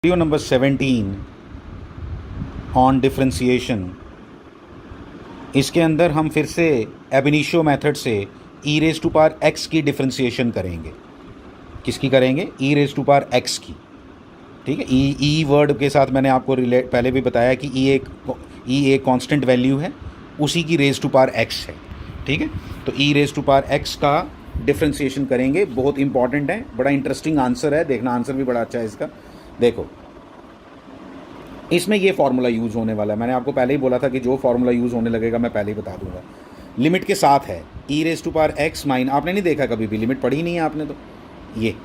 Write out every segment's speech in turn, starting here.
Video number 17 on differentiation. इसके अंदर हम फिर से एबनिशियो मेथड से ई रेज टू पावर एक्स की डिफरेंशिएशन करेंगे। किसकी करेंगे? ई रेज टू पावर एक्स की। ठीक है, ई वर्ड के साथ मैंने आपको पहले भी बताया कि ई एक कांस्टेंट वैल्यू है, उसी की रेज टू पावर एक्स है। ठीक है, तो ई रेज टू पावर एक्स का डिफरेंशिएशन करेंगे। बहुत इंपॉर्टेंट है, बड़ा इंटरेस्टिंग आंसर है, देखना आंसर भी बड़ा अच्छा है इसका। देखो, इसमें ये फार्मूला यूज़ होने वाला है। मैंने आपको पहले ही बोला था कि जो फार्मूला यूज़ होने लगेगा मैं पहले ही बता दूंगा। लिमिट के साथ है ई raise to power X minus, आपने नहीं देखा कभी भी, लिमिट पढ़ी नहीं है आपने, तो ये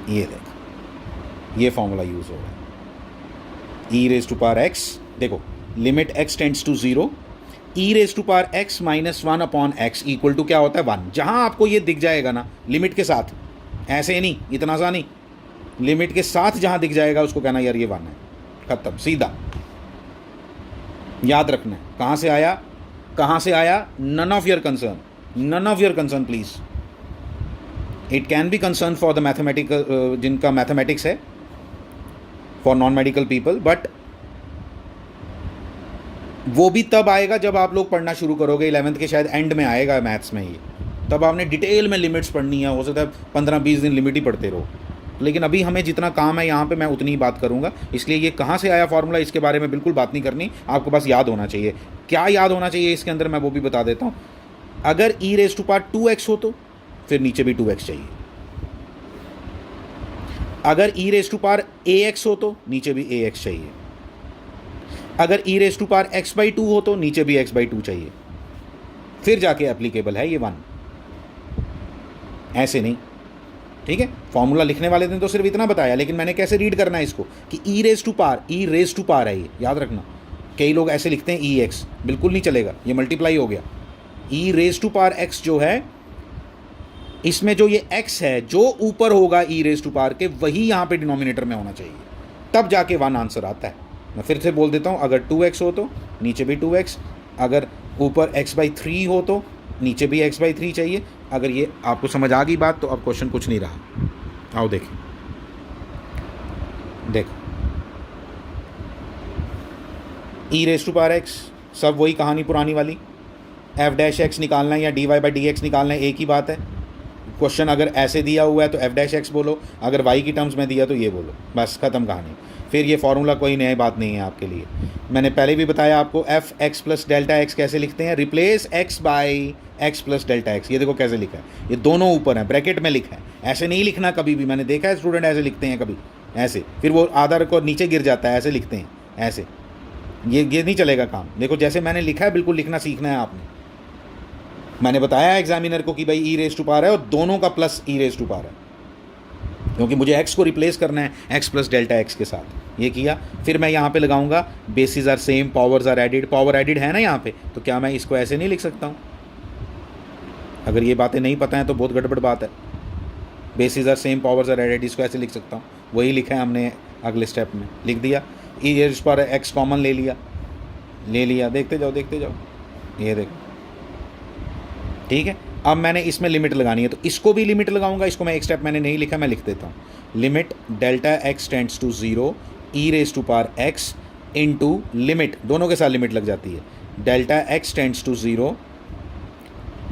देख, ये फार्मूला यूज़ हो रहा है। ई रेज टू पावर एक्स, देखो, limit x tends to 0, E raise to power x minus 1 upon x equal to क्या होता है? 1। जहाँ आपको ये दिख जाएगा ना लिमिट के साथ, ऐसे नहीं, इतना सा नहीं, लिमिट के साथ जहां दिख जाएगा उसको कहना यार ये 1 है, खत्म, सीधा याद रखना है। कहां से आया? None of your concern, none of your concern please. It can be concern for the mathematical, जिनका मैथमेटिक्स है, for non medical people, but वो भी तब आएगा जब आप लोग पढ़ना शुरू करोगे। 11th के शायद एंड में आएगा मैथ्स में ये, तब आपने डिटेल में लिमिट्स पढ़नी है। हो सकता है 15-20 दिन लिमिट ही पढ़ते रहो, लेकिन अभी हमें जितना काम है यहाँ पे मैं उतनी ही बात करूँगा। इसलिए ये कहाँ से आया फार्मूला, इसके बारे में बिल्कुल बात नहीं करनी, आपको बस याद होना चाहिए। क्या याद होना चाहिए इसके अंदर, मैं वो भी बता देता हूँ। अगर ई रेज टू पावर 2x हो तो फिर नीचे भी 2x चाहिए। अगर ई रेज टू पावर ax हो तो नीचे भी ax चाहिए। अगर ई रेज टू पावर x/2 हो तो नीचे भी x/2 चाहिए। फिर जाके एप्लीकेबल है ये 1, ऐसे नहीं। ठीक है, फॉर्मूला लिखने वाले दिन तो सिर्फ इतना बताया, लेकिन मैंने कैसे रीड करना है इसको कि ई रेज टू पावर है, ये याद रखना। कई लोग ऐसे लिखते हैं ई एक्स, बिल्कुल नहीं चलेगा, ये मल्टीप्लाई हो गया। ई रेज टू पावर एक्स जो है, इसमें जो ये एक्स है जो ऊपर होगा ई रेज टू पावर के, वही यहाँ पे डिनोमिनेटर में होना चाहिए, तब जाके 1 आंसर आता है। मैं फिर से बोल देता हूँ, अगर 2x हो तो नीचे भी 2x, अगर ऊपर x/3 हो तो नीचे भी x/3 चाहिए। अगर ये आपको समझ आ गई बात तो अब क्वेश्चन कुछ नहीं रहा। आओ देखें, देखो, ई रेज टू पावर एक्स, सब वही कहानी पुरानी वाली। f' निकालना है या dy/dx निकालना है, एक ही बात है। क्वेश्चन अगर ऐसे दिया हुआ है तो f' बोलो, अगर y की टर्म्स में दिया तो ये बोलो, बस ख़त्म कहानी। फिर ये फार्मूला कोई नई बात नहीं है आपके लिए। मैंने पहले भी बताया आपको f(x प्लस डेल्टा x) कैसे लिखते हैं, replace x by x plus delta x। ये देखो कैसे लिखा है, ये दोनों ऊपर है, ब्रैकेट में लिखा है। ऐसे नहीं लिखना कभी भी, मैंने देखा है स्टूडेंट ऐसे लिखते हैं कभी, ऐसे, फिर वो आधा को नीचे गिर जाता है, ऐसे लिखते हैं, ऐसे। ये नहीं चलेगा काम। देखो जैसे मैंने लिखा है बिल्कुल लिखना सीखना है आपने। मैंने बताया एग्जामिनर को कि भाई ई रेज टू पावर है और दोनों का plus e raise to power है, क्योंकि मुझे x को रिप्लेस करना है x प्लस डेल्टा x के साथ। ये किया, फिर मैं यहाँ पे लगाऊंगा bases are same, powers are added. Power added है ना यहाँ पे, तो क्या मैं इसको ऐसे नहीं लिख सकता हूँ? अगर ये बातें नहीं पता है तो बहुत गड़बड़ बात है। Bases are same, powers are added, इसको ऐसे लिख सकता हूँ, वही लिखा है हमने अगले स्टेप में, लिख दिया। ई रेज पर x कॉमन ले लिया, देखते जाओ, ये देखो। ठीक है, अब मैंने इसमें लिमिट लगानी है, तो इसको भी लिमिट लगाऊंगा। इसको मैं एक स्टेप मैंने नहीं लिखा, मैं लिख देता हूँ। Limit delta x tends to 0 E raise to power x into limit, दोनों के साथ लिमिट लग जाती है, delta x tends to 0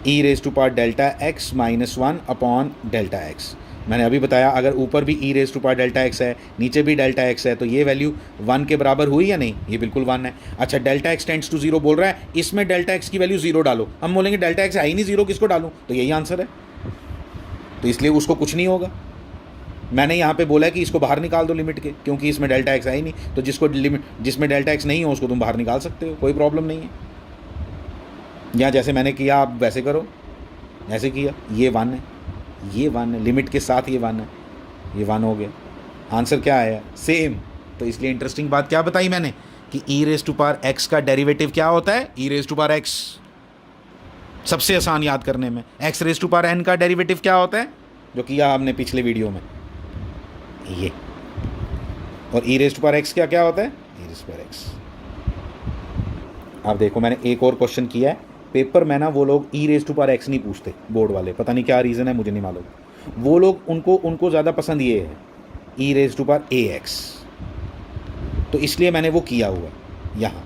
E raise to power delta x minus 1 upon delta x। मैंने अभी बताया अगर ऊपर भी E raise to power delta x है, नीचे भी डेल्टा x है, तो ये वैल्यू 1 के बराबर हुई या नहीं? ये बिल्कुल 1 है। अच्छा, डेल्टा x टेंड्स टू 0 बोल रहा है, इसमें डेल्टा x की वैल्यू 0 डालो। हम बोलेंगे डेल्टा x है ही नहीं 0, किसको डालूं? तो यही आंसर है, तो इसलिए उसको कुछ नहीं होगा। मैंने यहाँ पे बोला है कि इसको बाहर निकाल दो लिमिट के, क्योंकि इसमें डेल्टा x है ही नहीं, तो जिसमें डेल्टा x नहीं हो उसको तुम बाहर निकाल सकते हो, कोई प्रॉब्लम नहीं है। या जैसे मैंने किया आप वैसे करो, ऐसे किया, ये 1 है, ये 1 है, लिमिट के साथ ये 1 है, ये 1 हो गया। आंसर क्या आया? सेम। तो इसलिए इंटरेस्टिंग बात क्या बताई मैंने कि e raise to power x का डेरिवेटिव क्या होता है? ई रेज टू पावर एक्स, सबसे आसान याद करने में। X raise to power n का डेरिवेटिव क्या होता है, जो किया हमने पिछले वीडियो में, ये। और ई रेज टू पावर एक्स क्या होता है? ई रेज टू पावर एक्स। अब देखो मैंने एक और क्वेश्चन किया है पेपर में ना, वो लोग ई रेज टू पावर एक्स नहीं पूछते बोर्ड वाले, पता नहीं क्या रीज़न है, मुझे नहीं मालूम। वो लोग उनको ज़्यादा पसंद ये है ई raise to power A X, तो इसलिए मैंने वो किया हुआ है, यहाँ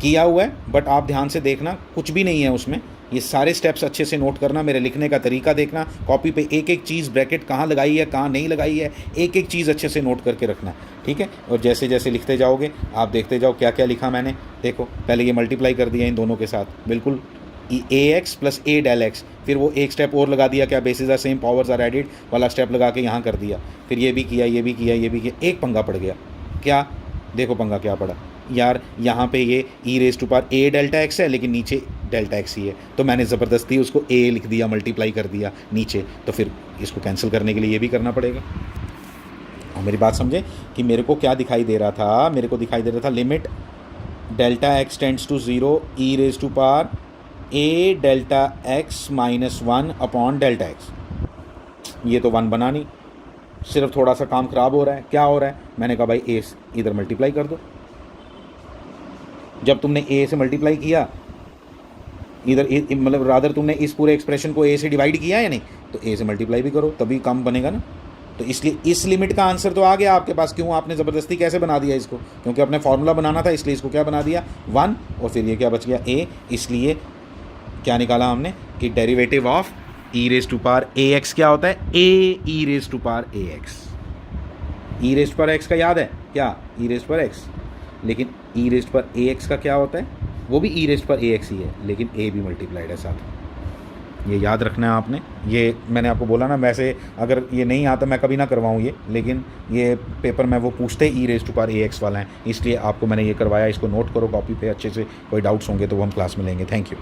किया हुआ है। बट आप ध्यान से देखना, कुछ भी नहीं है उसमें, ये सारे स्टेप्स अच्छे से नोट करना, मेरे लिखने का तरीका देखना, कॉपी पे एक एक चीज़ ब्रैकेट कहाँ लगाई है कहाँ नहीं लगाई है, एक एक चीज़ अच्छे से नोट करके रखना, ठीक है। और जैसे जैसे लिखते जाओगे आप देखते जाओ क्या क्या लिखा मैंने। देखो पहले ये मल्टीप्लाई कर दिया इन दोनों के साथ, बिल्कुल a x plus a del x, फिर वो एक स्टेप और लगा दिया, क्या bases are same powers are added वाला स्टेप लगा के यहाँ कर दिया, फिर ये भी किया ये भी किया ये भी किया। एक पंगा पड़ गया, क्या देखो पंगा क्या पड़ा यार, यहाँ पे ये E raise to power A delta X है लेकिन नीचे डेल्टा एक्स ही है, तो मैंने ज़बरदस्ती उसको ए लिख दिया, मल्टीप्लाई कर दिया नीचे, तो फिर इसको कैंसिल करने के लिए ये भी करना पड़ेगा। और मेरी बात समझे कि मेरे को क्या दिखाई दे रहा था, मेरे को दिखाई दे रहा था limit delta x tends to 0 E raise to power A delta x minus 1 upon delta x. ये तो 1 बना नहीं, सिर्फ थोड़ा सा काम ख़राब हो रहा है। क्या हो रहा है, मैंने कहा भाई ए इधर मल्टीप्लाई कर दो। जब तुमने ए से मल्टीप्लाई किया इधर, मतलब रादर तुमने इस पूरे एक्सप्रेशन को ए से डिवाइड किया है या नहीं, तो ए से मल्टीप्लाई भी करो तभी काम बनेगा ना। तो इसलिए इस लिमिट का आंसर तो आ गया आपके पास। क्यों आपने ज़बरदस्ती कैसे बना दिया इसको, क्योंकि अपने फार्मूला बनाना था, इसलिए इसको क्या बना दिया 1, और फिर ये क्या बच गया ए। इसलिए क्या निकाला हमने कि derivative of E raise to power A X क्या होता है, A E raise to power A X. E raise to power x का याद है क्या, E raise to power X, लेकिन E raise to power A X का क्या होता है, वो भी E raise to power A X ही है, लेकिन ए भी मल्टीप्लाइड है साथ। ये याद रखना है आपने। ये मैंने आपको बोला ना, वैसे अगर ये नहीं आता मैं कभी ना करवाऊँ ये, लेकिन ये पेपर में वो पूछते E raise to power A X वाला है, इसलिए आपको मैंने ये करवाया। इसको नोट करो कॉपी पे अच्छे से, कोई डाउट्स होंगे तो वो हम क्लास में लेंगे। Thank you.